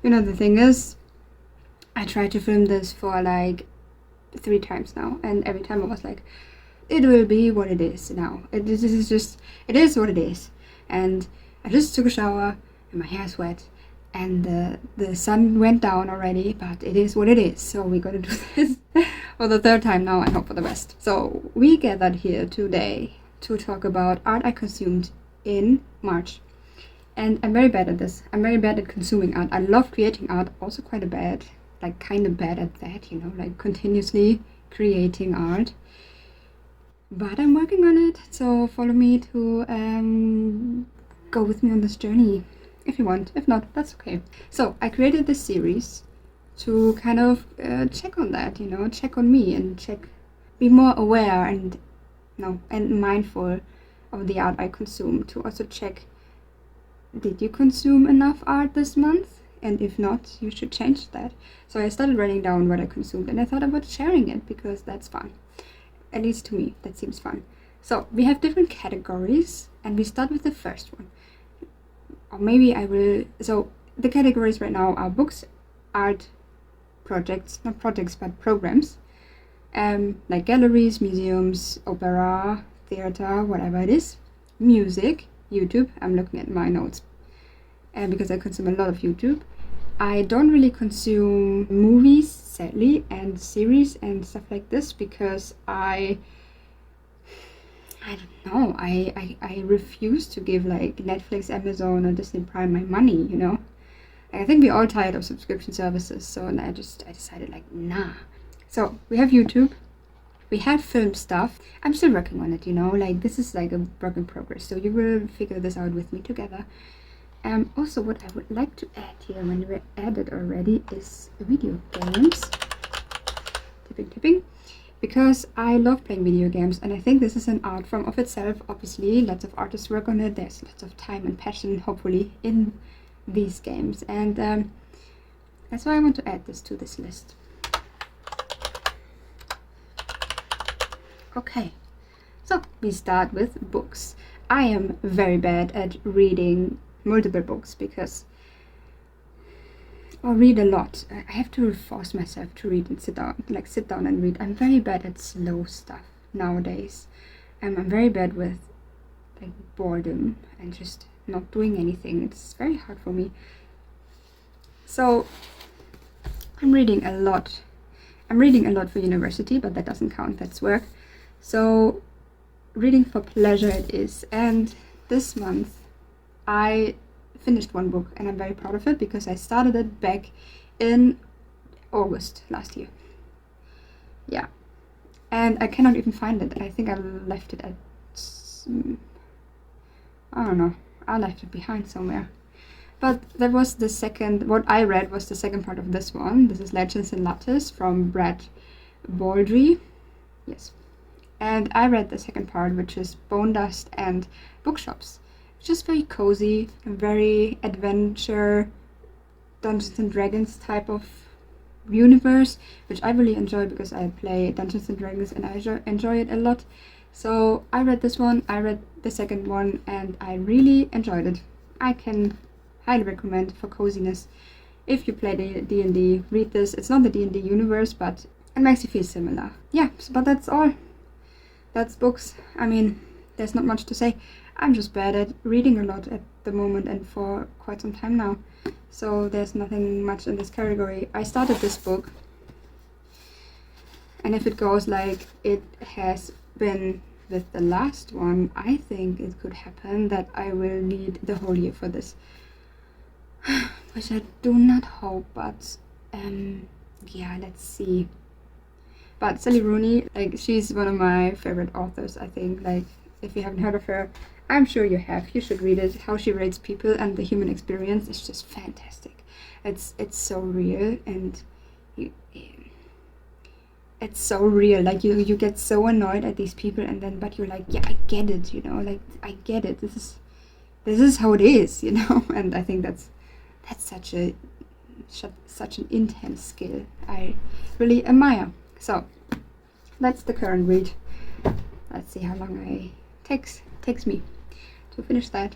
You know, the thing is, I tried to film this for like 3 times now, and every time I was like, it will be what it is now. It is what it is. And I just took a shower, and my hair's wet, and the sun went down already, but it is what it is. So we're gonna do this for the 3rd time now and hope for the best. So we gathered here today to talk about art I consumed in March. And I'm very bad at this. I'm very bad at consuming art. I love creating art, also kind of bad at that, you know, like continuously creating art. But I'm working on it, so follow me to go with me on this journey if you want. If not, that's okay. So I created this series to kind of check on that, you know, check on me and be more aware and mindful of the art I consume. To also check, did you consume enough art this month? And if not, you should change that. So I started writing down what I consumed, and I thought about sharing it because that's fun. At least to me, that seems fun. So we have different categories, and we start with the first one. Or maybe I will... So the categories right now are books, art, projects, not projects, but programs. Like galleries, museums, opera, theater, whatever it is. Music, YouTube. I'm looking at my notes because I consume a lot of YouTube. I don't really consume movies, sadly, and series and stuff like this because I don't know, I refuse to give like Netflix, Amazon, or Disney Prime my money, you know. I think we're all tired of subscription services, so I decided like, nah. So we have YouTube, we have film stuff. I'm still working on it, you know, like this is like a work in progress, so you will figure this out with me together. Also, what I would like to add here, when we added already, is video games. Tipping. Because I love playing video games, and I think this is an art form of itself. Obviously, lots of artists work on it. There's lots of time and passion, hopefully, in these games. And that's why I want to add this to this list. Okay, so we start with books. I am very bad at reading multiple books because I read a lot. I have to force myself to read and sit down and read. I'm very bad at slow stuff nowadays. I'm very bad with like boredom and just not doing anything. It's very hard for me. So I'm reading a lot. I'm reading a lot for university, but that doesn't count. That's work. So reading for pleasure it is. And this month I finished one book, and I'm very proud of it because I started it back in August last year. Yeah, and I cannot even find it. I think I left it at I don't know, I left it behind somewhere. But that was the second, what I read was the second part of this one. This is Legends and Lattes from Brad Baldry. Yes. And I read the second part, which is Bone Dust and Bookshops. Just very cozy, very adventure, Dungeons and Dragons type of universe, which I really enjoy because I play Dungeons and Dragons and I enjoy it a lot. So I read this one, I read the second one, and I really enjoyed it. I can highly recommend for coziness. If you play the D&D, read this. It's not the D&D universe, but it makes you feel similar. Yeah, but that's all. That's books. I mean, there's not much to say. I'm just bad at reading a lot at the moment and for quite some time now. So there's nothing much in this category. I started this book, and if it goes like it has been with the last one, I think it could happen that I will need the whole year for this. Which I do not hope, but yeah, let's see. But Sally Rooney, like, she's one of my favorite authors, I think. Like, if you haven't heard of her, I'm sure you have. You should read it. How she rates people and the human experience is just fantastic. It's so real, and it's so real. Like, you get so annoyed at these people, and then but you're like, yeah, I get it. You know, like, I get it. This is how it is. You know, and I think that's such an intense skill. I really admire. So that's the current read. Let's see how long it takes me to finish that.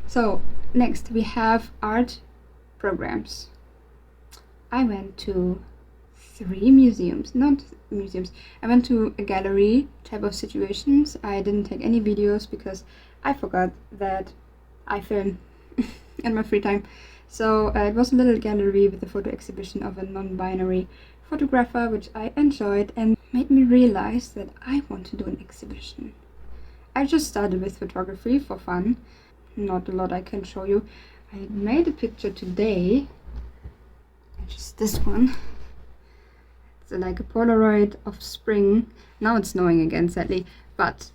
So next we have art programs. I went to 3 museums, not museums. I went to a gallery type of situations. I didn't take any videos because I forgot that I film in my free time. So it was a little gallery with a photo exhibition of a non-binary photographer, which I enjoyed and made me realize that I want to do an exhibition. I just started with photography for fun. Not a lot I can show you. I made a picture today, just this one. It's like a Polaroid of spring. Now it's snowing again, sadly, but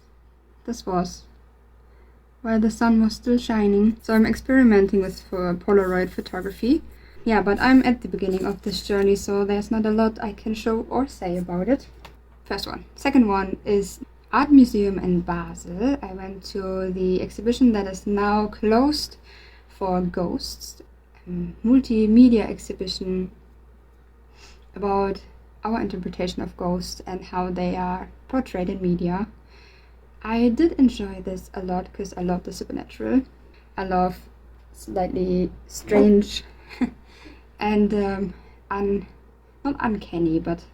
this was while the sun was still shining. So I'm experimenting with Polaroid photography. Yeah, but I'm at the beginning of this journey, so there's not a lot I can show or say about it. First one. Second one is Art Museum in Basel. I went to the exhibition that is now closed for Ghosts, a multimedia exhibition about our interpretation of ghosts and how they are portrayed in media. I did enjoy this a lot because I love the supernatural. I love slightly strange and not uncanny, but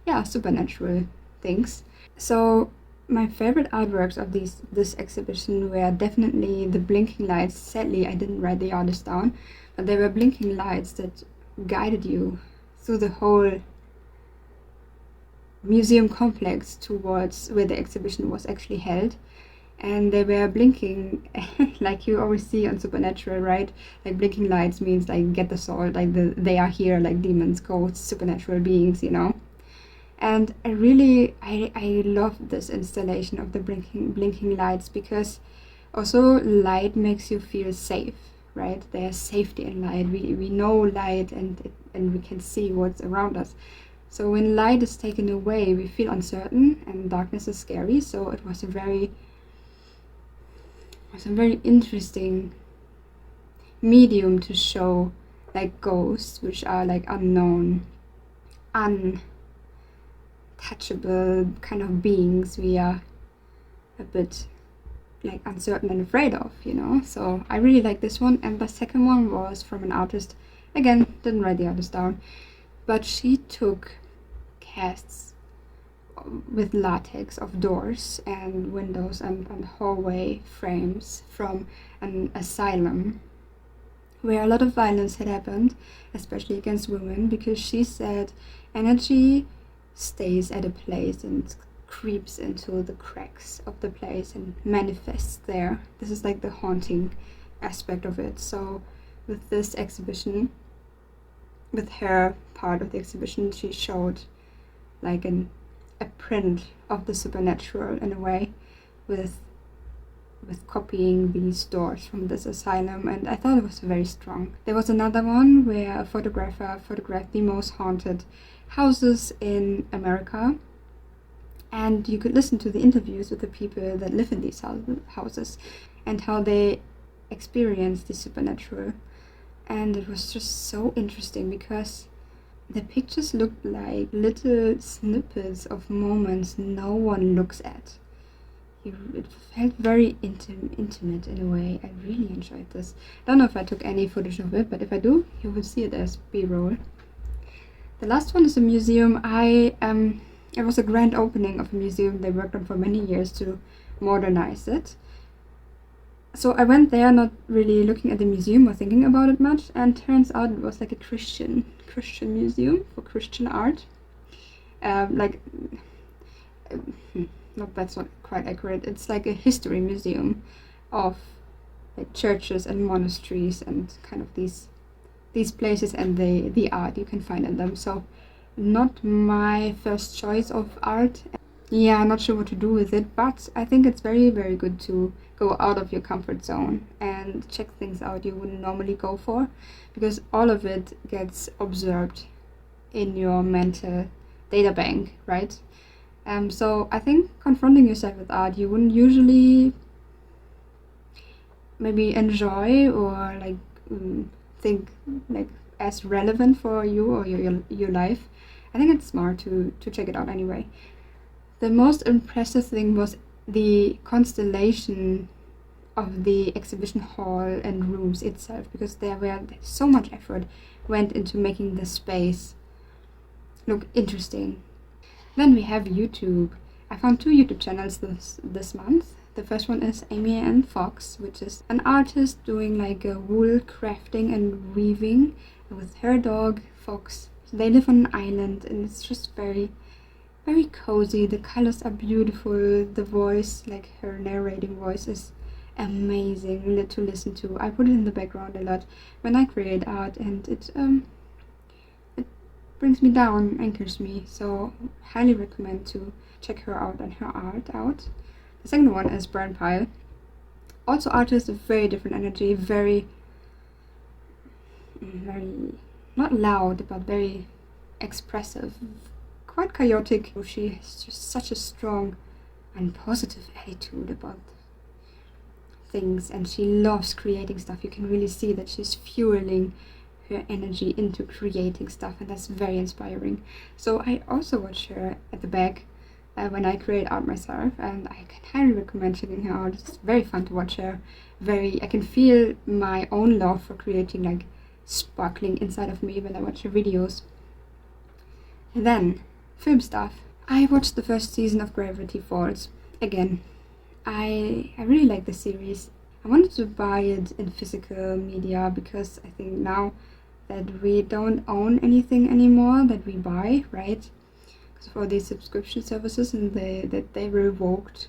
yeah, supernatural things. So my favorite artworks of this exhibition were definitely the blinking lights. Sadly, I didn't write the artist down, but they were blinking lights that guided you through the whole museum complex towards where the exhibition was actually held. And they were blinking like you always see on Supernatural, right? Like blinking lights means like get the salt, like they are here, like demons, ghosts, supernatural beings, you know. And I love this installation of the blinking lights because also light makes you feel safe, right? There's safety in light. We know light and we can see what's around us. So when light is taken away, we feel uncertain and darkness is scary. So it was a very interesting medium to show like ghosts, which are like unknown, untouchable kind of beings we are a bit like uncertain and afraid of, you know. So I really like this one. And the second one was from an artist, again, didn't write the artist down, but she took casts with latex of doors and windows and hallway frames from an asylum where a lot of violence had happened, especially against women, because she said energy stays at a place and creeps into the cracks of the place and manifests there. This is like the haunting aspect of it. So with this exhibition, with her part of the exhibition, she showed like a print of the supernatural in a way, with copying these doors from this asylum, and I thought it was very strong. There was another one where a photographer photographed the most haunted houses in America, and you could listen to the interviews with the people that live in these houses and how they experience the supernatural. And it was just so interesting because the pictures looked like little snippets of moments no one looks at. It felt very intimate in a way. I really enjoyed this. Don't know if I took any footage of it, but if I do, you will see it as B-roll. The last one is a museum. It was a grand opening of a museum they worked on for many years to modernize it. So I went there not really looking at the museum or thinking about it much, and turns out it was like a Christian museum for Christian art. No, that's not quite accurate. It's like a history museum of like churches and monasteries and kind of these places and the art you can find in them. So not my first choice of art. Yeah, I'm not sure what to do with it, but I think it's very, very good to go out of your comfort zone and check things out you wouldn't normally go for, because all of it gets observed in your mental data bank, right? So I think confronting yourself with art you wouldn't usually maybe enjoy or like think like as relevant for you or your life. I think it's smart to check it out anyway. The most impressive thing was the constellation of the exhibition hall and rooms itself, because so much effort went into making the space look interesting. Then we have YouTube. I found 2 YouTube channels this month. The first one is Amy and Fox, which is an artist doing like a wool crafting and weaving with her dog Fox. So they live on an island, and it's just very, very cozy. The colors are beautiful. The voice, like her narrating voice, is amazing to listen to. I put it in the background a lot when I create art, and it brings me down, anchors me. So highly recommend to check her out and her art out. The second one is Burn Pile. Also artist of very different energy, very not loud, but very expressive, quite chaotic. She has just such a strong and positive attitude about things, and she loves creating stuff. You can really see that she's fueling her energy into creating stuff, and that's very inspiring. So I also watch her at the back when I create art myself, and I can highly recommend checking her out. It's very fun to watch her. I can feel my own love for creating like sparkling inside of me when I watch her videos. And then film stuff. I watched the first season of Gravity Falls again. I really like the series. I wanted to buy it in physical media because I think now that we don't own anything anymore that we buy, right? For these subscription services, and they revoked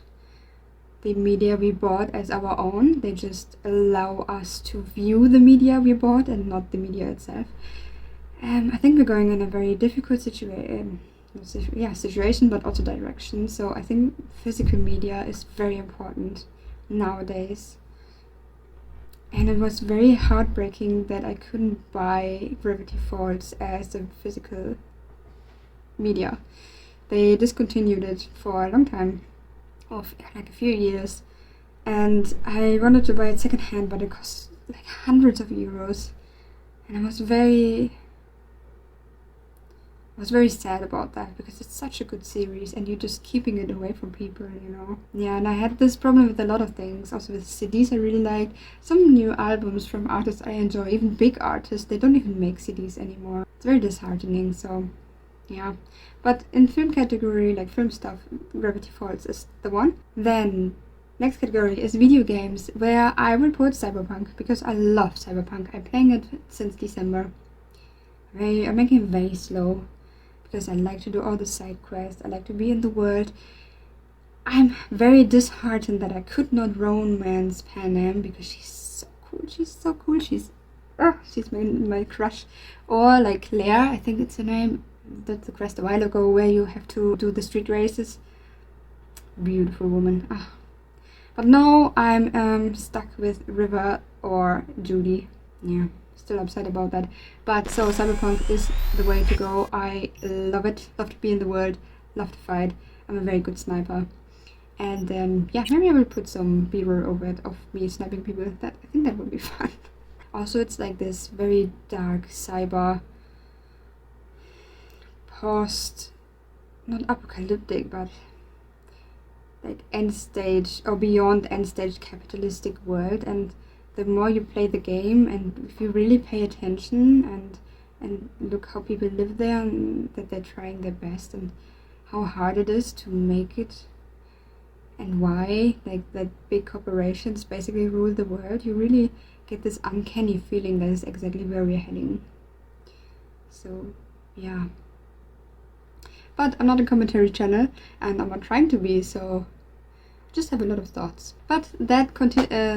the media we bought as our own. They just allow us to view the media we bought and not the media itself. I think we're going in a very difficult situation, but also direction. So I think physical media is very important nowadays. And it was very heartbreaking that I couldn't buy Gravity Falls as a physical media. They discontinued it for a long time, of like a few years, and I wanted to buy it secondhand, but it cost like hundreds of euros, and I was very sad about that, because it's such a good series and you're just keeping it away from people, you know. Yeah, and I had this problem with a lot of things, also with CDs I really liked, some new albums from artists I enjoy, even big artists. They don't even make CDs anymore. It's very disheartening. So yeah, but in film category, like film stuff, Gravity Falls is the one. Then next category is video games, where I will put Cyberpunk, because I love Cyberpunk. I'm playing it since December. I'm making it very slow, because I like to do all the side quests. I like to be in the world. I'm very disheartened that I could not romance Pan because she's so cool. She's my crush. Or like Claire, I think it's her name. That's the quest a while ago, where you have to do the street races. Beautiful woman. But now I'm stuck with River or Judy. Yeah, still upset about that. But so Cyberpunk is the way to go. I love it. Love to be in the world. Love to fight. I'm a very good sniper. And yeah, maybe I will put some B-roll over it of me sniping people. I think that would be fun. Also, it's like this very dark cyber not apocalyptic, but like end stage or beyond end stage capitalistic world. And the more you play the game, and if you really pay attention and look how people live there, and that they're trying their best, and how hard it is to make it, and why like that big corporations basically rule the world, you really get this uncanny feeling that is exactly where we're heading. So yeah. But I'm not a commentary channel, and I'm not trying to be, so I just have a lot of thoughts. But that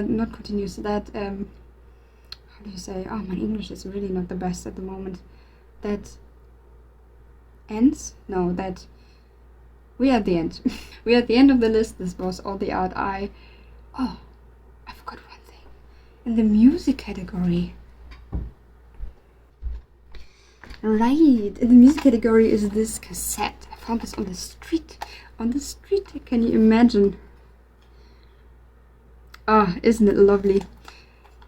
not continues, that, how do you say, my English is really not the best at the moment. That ends? No, that we are at the end. We are at the end of the list. This was all the art I forgot one thing. In the music category. Right, in the music category is this cassette. I found this on the street. Can you imagine? Isn't it lovely?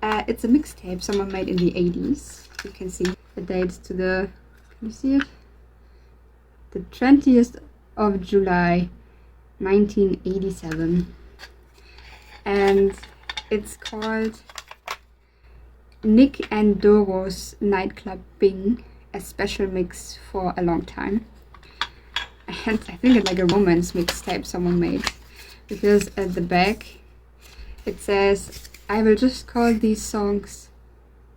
It's a mixtape someone made in the 80s. You can see the dates to the, can you see it? The 20th of July, 1987. And It's called Nick and Doro's Nightclub Bing, a special mix for a long time. And I think it's like a romance mixtape someone made, because at the back it says, I will just call these songs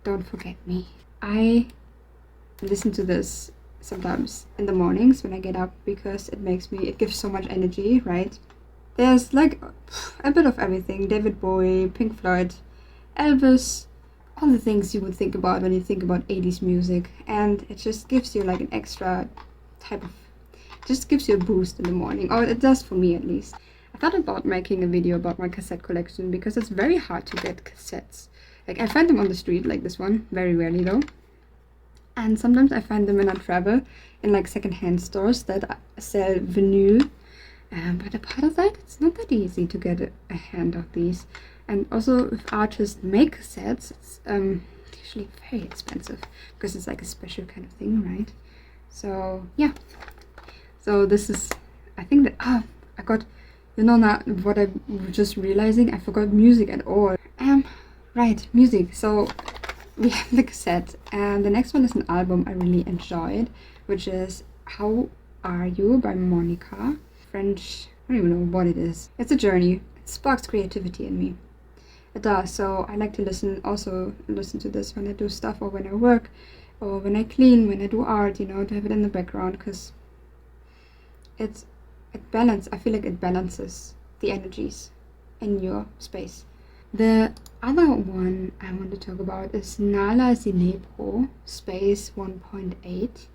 Don't Forget Me. I listen to this sometimes in the mornings when I get up, because it gives so much energy, right? There's like a bit of everything: David Bowie, Pink Floyd, Elvis, all the things you would think about when you think about 80s music, and it just gives you like an extra type of, just gives you a boost in the morning, or it does for me at least. I thought about making a video about my cassette collection, because it's very hard to get cassettes. Like, I find them on the street, like this one, very rarely though. And sometimes I find them when I travel in like secondhand stores that sell vinyl. But apart of that, it's not that easy to get a hand of these. And also, if artists make cassettes, it's usually very expensive, because it's like a special kind of thing, right? So yeah. So this is, I think that, I got, now what I'm just realizing, I forgot music at all. Right, music. So we have the cassette, and the next one is an album I really enjoyed, which is How Are You by Monica. French, I don't even know what it is. It's a journey. It sparks creativity in me. It does. So I like to listen to this when I do stuff, or when I work, or when I clean, when I do art, to have it in the background, because I feel like it balances the energies in your space. The other one I want to talk about is Nala Sinephro Space 1.8.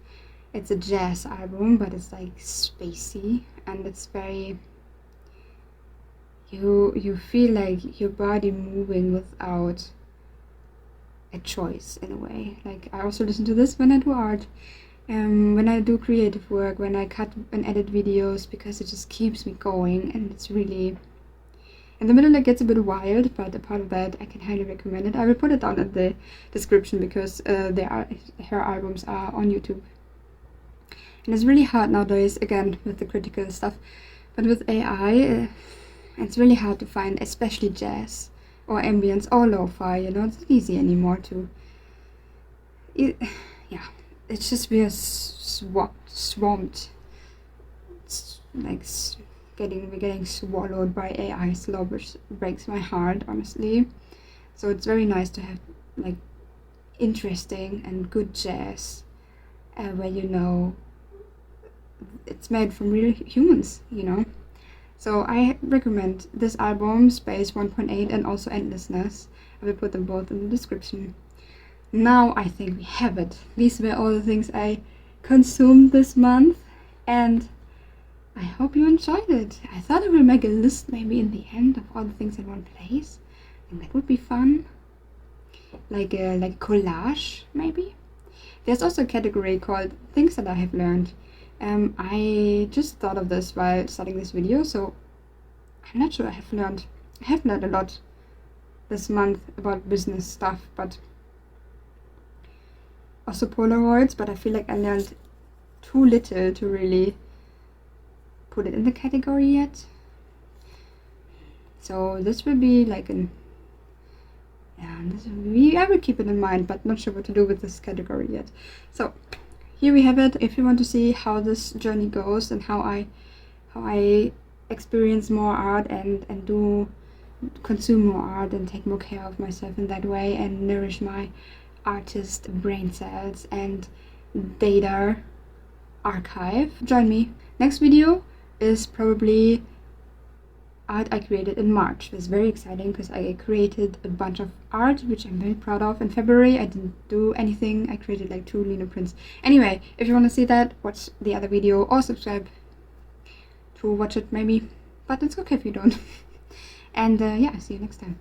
It's a jazz album, but it's like spacey, and it's very, you feel like your body moving without a choice, in a way. Like, I also listen to this when I do art, when I do creative work, when I cut and edit videos, because it just keeps me going, and it's really, in the middle it gets a bit wild, but apart of that, I can highly recommend it. I will put it down in the description, because her albums are on YouTube. And it's really hard nowadays, again, with the critical stuff, but with AI, it's really hard to find, especially jazz, or ambience, or lo-fi, it's not easy anymore to, it's just, we are swamped, like, we're getting swallowed by AI slow, which breaks my heart, honestly. So it's very nice to have, like, interesting and good jazz, where it's made from real humans, So I recommend this album, Space 1.8, and also Endlessness. I will put them both in the description. Now I think we have it. These were all the things I consumed this month, and I hope you enjoyed it. I thought I will make a list maybe in the end of all the things in one place. I think that would be fun. Like a collage, maybe. There's also a category called Things That I Have Learned. I just thought of this while starting this video, so I'm not sure I have learned a lot this month about business stuff, but also Polaroids, but I feel like I learned too little to really put it in the category yet. So this will be like I will keep it in mind, but not sure what to do with this category yet. So here we have it. If you want to see how this journey goes, and how I experience more art and consume more art, and take more care of myself in that way, and nourish my artist brain cells and data archive, join me. Next video is probably art I created in March. It's very exciting, because I created a bunch of art, which I'm very proud of. In February I didn't do anything. I created like 2 Lino prints. Anyway, if you want to see that, watch the other video, or subscribe to watch it maybe, but it's okay if you don't. And yeah, see you next time.